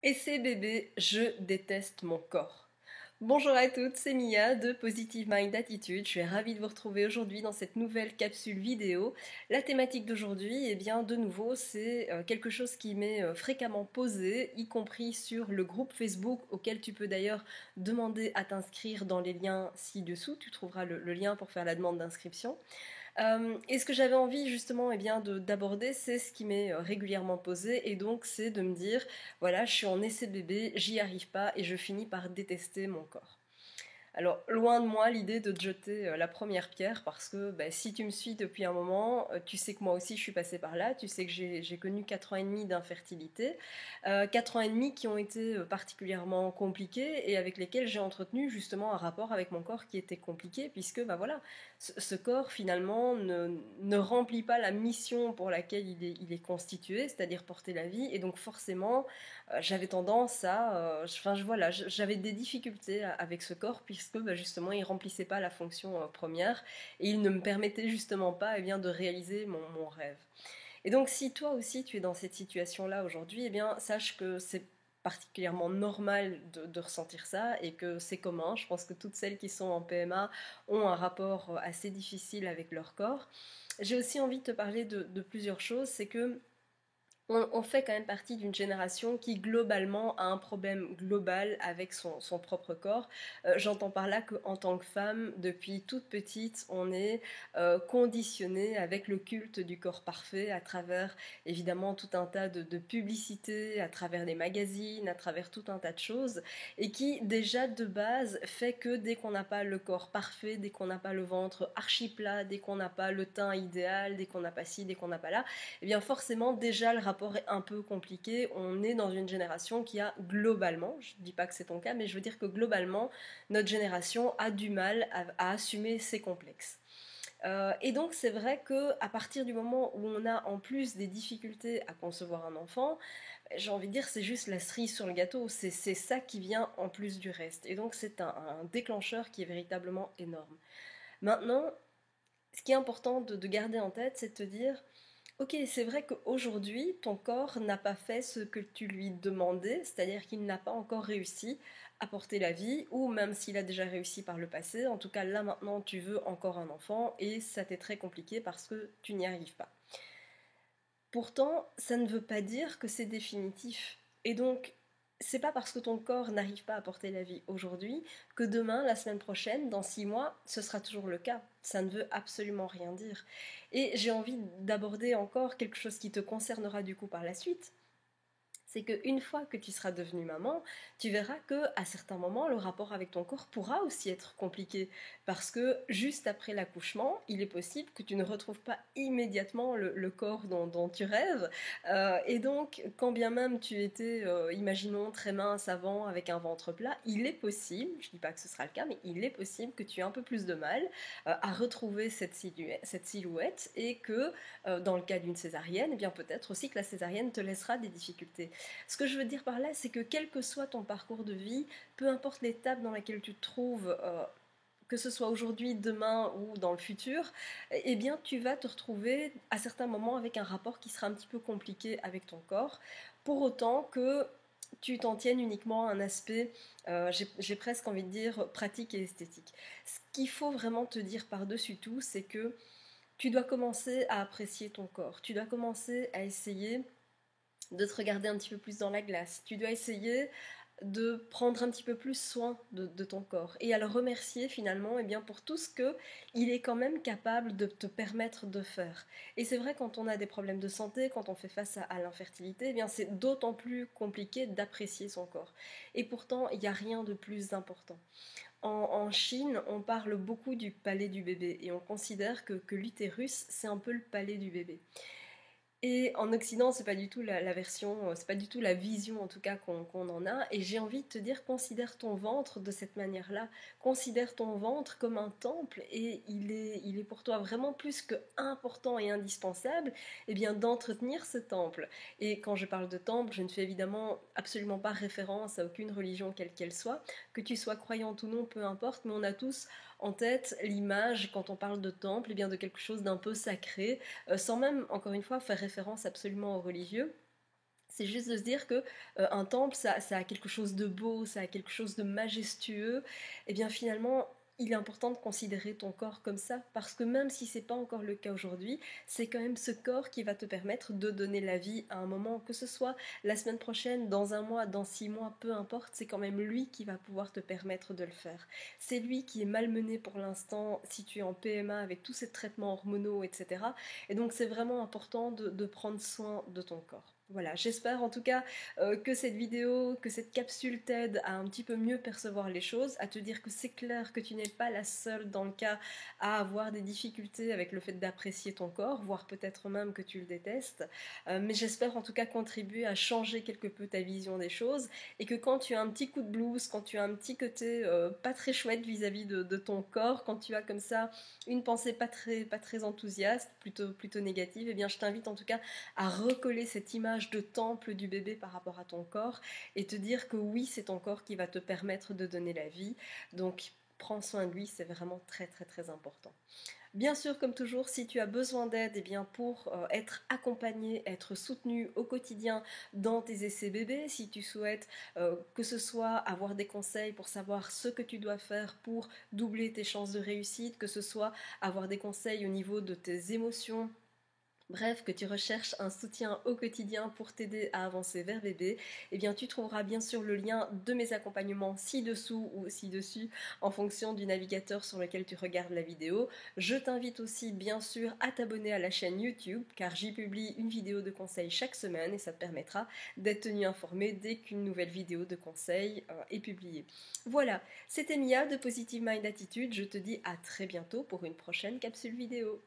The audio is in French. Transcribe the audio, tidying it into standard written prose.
Et c'est bébé, je déteste mon corps. Bonjour à toutes, c'est Mia de Positive Mind Attitude. Je suis ravie de vous retrouver aujourd'hui dans cette nouvelle capsule vidéo. La thématique d'aujourd'hui, eh bien, de nouveau, c'est quelque chose qui m'est fréquemment posé, y compris sur le groupe Facebook, auquel tu peux d'ailleurs demander à t'inscrire dans les liens ci-dessous. Tu trouveras le lien pour faire la demande d'inscription. Et ce que j'avais envie justement d'aborder, c'est ce qui m'est régulièrement posé, et donc c'est de me dire, voilà, je suis en essai bébé, j'y arrive pas, et je finis par détester mon corps. Alors, loin de moi l'idée de te jeter la première pierre, parce que si tu me suis depuis un moment, tu sais que moi aussi je suis passée par là, tu sais que j'ai connu 4 ans et demi d'infertilité, 4 ans et demi qui ont été particulièrement compliqués et avec lesquels j'ai entretenu justement un rapport avec mon corps qui était compliqué, puisque voilà, ce corps finalement ne remplit pas la mission pour laquelle il est constitué, c'est-à-dire porter la vie, et donc forcément j'avais tendance à, voilà, j'avais des difficultés avec ce corps puisque justement il remplissait pas la fonction première et il ne me permettait justement pas de réaliser mon rêve. Et donc si toi aussi tu es dans cette situation-là aujourd'hui, sache que c'est particulièrement normal de ressentir ça et que c'est commun. Je pense que toutes celles qui sont en PMA ont un rapport assez difficile avec leur corps. J'ai aussi envie de te parler de plusieurs choses, c'est que on fait quand même partie d'une génération qui globalement a un problème global avec son propre corps. J'entends par là qu'en tant que femme, depuis toute petite, on est conditionné avec le culte du corps parfait à travers évidemment tout un tas de publicités, à travers des magazines, à travers tout un tas de choses, et qui déjà de base fait que dès qu'on n'a pas le corps parfait, dès qu'on n'a pas le ventre archi plat, dès qu'on n'a pas le teint idéal, dès qu'on n'a pas ci, dès qu'on n'a pas là, eh bien forcément déjà le rapport est un peu compliqué. On est dans une génération qui a globalement, je ne dis pas que c'est ton cas, mais je veux dire que globalement, notre génération a du mal à assumer ses complexes. Et donc c'est vrai qu'à partir du moment où on a en plus des difficultés à concevoir un enfant, j'ai envie de dire c'est juste la cerise sur le gâteau, c'est ça qui vient en plus du reste. Et donc c'est un déclencheur qui est véritablement énorme. Maintenant, ce qui est important de garder en tête, c'est de te dire, ok, c'est vrai qu'aujourd'hui, ton corps n'a pas fait ce que tu lui demandais, c'est-à-dire qu'il n'a pas encore réussi à porter la vie, ou même s'il a déjà réussi par le passé, en tout cas là maintenant tu veux encore un enfant et ça t'est très compliqué parce que tu n'y arrives pas. Pourtant, ça ne veut pas dire que c'est définitif. Et donc, c'est pas parce que ton corps n'arrive pas à porter la vie aujourd'hui que demain, la semaine prochaine, dans 6 mois, ce sera toujours le cas. Ça ne veut absolument rien dire. Et j'ai envie d'aborder encore quelque chose qui te concernera du coup par la suite. C'est qu'une fois que tu seras devenue maman, tu verras que à certains moments, le rapport avec ton corps pourra aussi être compliqué. Parce que juste après l'accouchement, il est possible que tu ne retrouves pas immédiatement le corps dont tu rêves. Et donc, quand bien même tu étais, imaginons, très mince avant, avec un ventre plat, il est possible, je ne dis pas que ce sera le cas, mais il est possible que tu aies un peu plus de mal à retrouver cette silhouette et que, dans le cas d'une césarienne, eh bien peut-être aussi que la césarienne te laissera des difficultés. Ce que je veux dire par là, c'est que quel que soit ton parcours de vie, peu importe l'étape dans laquelle tu te trouves, que ce soit aujourd'hui, demain ou dans le futur, eh bien tu vas te retrouver à certains moments avec un rapport qui sera un petit peu compliqué avec ton corps, pour autant que tu t'en tiennes uniquement à un aspect, j'ai presque envie de dire, pratique et esthétique. Ce qu'il faut vraiment te dire par-dessus tout, c'est que tu dois commencer à apprécier ton corps, tu dois commencer à essayer de te regarder un petit peu plus dans la glace. Tu dois essayer de prendre un petit peu plus soin de ton corps et à le remercier finalement pour tout ce qu'il est quand même capable de te permettre de faire. Et c'est vrai, quand on a des problèmes de santé, quand on fait face à l'infertilité, c'est d'autant plus compliqué d'apprécier son corps. Et pourtant, il n'y a rien de plus important. En Chine, on parle beaucoup du palais du bébé et on considère que l'utérus, c'est un peu le palais du bébé. Et en Occident, c'est pas du tout la version, c'est pas du tout la vision en tout cas qu'on en a. Et j'ai envie de te dire, considère ton ventre de cette manière-là. Considère ton ventre comme un temple et il est pour toi vraiment plus que important et indispensable d'entretenir ce temple. Et quand je parle de temple, je ne fais évidemment absolument pas référence à aucune religion quelle qu'elle soit. Que tu sois croyante ou non, peu importe, mais on a tous en tête l'image, quand on parle de temple, de quelque chose d'un peu sacré, sans même, encore une fois, faire référence absolument aux religieux. C'est juste de se dire que un temple, ça a quelque chose de beau, ça a quelque chose de majestueux. Et bien finalement, il est important de considérer ton corps comme ça, parce que même si c'est pas encore le cas aujourd'hui, c'est quand même ce corps qui va te permettre de donner la vie à un moment, que ce soit la semaine prochaine, dans un mois, dans 6 mois, peu importe, c'est quand même lui qui va pouvoir te permettre de le faire. C'est lui qui est malmené pour l'instant si tu es en PMA avec tous ces traitements hormonaux, etc. Et donc c'est vraiment important de prendre soin de ton corps. Voilà, j'espère en tout cas que cette vidéo, que cette capsule t'aide à un petit peu mieux percevoir les choses, à te dire que c'est clair que tu n'es pas la seule dans le cas à avoir des difficultés avec le fait d'apprécier ton corps, voire peut-être même que tu le détestes. Mais j'espère en tout cas contribuer à changer quelque peu ta vision des choses et que quand tu as un petit coup de blues, quand tu as un petit côté pas très chouette vis-à-vis de ton corps, quand tu as comme ça une pensée pas très enthousiaste, plutôt négative, eh bien je t'invite en tout cas à recoller cette image de temple du bébé par rapport à ton corps et te dire que oui, c'est ton corps qui va te permettre de donner la vie. Donc, prends soin de lui, c'est vraiment très très très important. Bien sûr, comme toujours, si tu as besoin d'aide eh bien pour être accompagné, être soutenu au quotidien dans tes essais bébés, si tu souhaites que ce soit avoir des conseils pour savoir ce que tu dois faire pour doubler tes chances de réussite, que ce soit avoir des conseils au niveau de tes émotions, bref, que tu recherches un soutien au quotidien pour t'aider à avancer vers bébé, eh bien tu trouveras bien sûr le lien de mes accompagnements ci-dessous ou ci-dessus en fonction du navigateur sur lequel tu regardes la vidéo. Je t'invite aussi bien sûr à t'abonner à la chaîne YouTube car j'y publie une vidéo de conseil chaque semaine et ça te permettra d'être tenu informé dès qu'une nouvelle vidéo de conseil est publiée. Voilà, c'était Mia de Positive Mind Attitude, je te dis à très bientôt pour une prochaine capsule vidéo.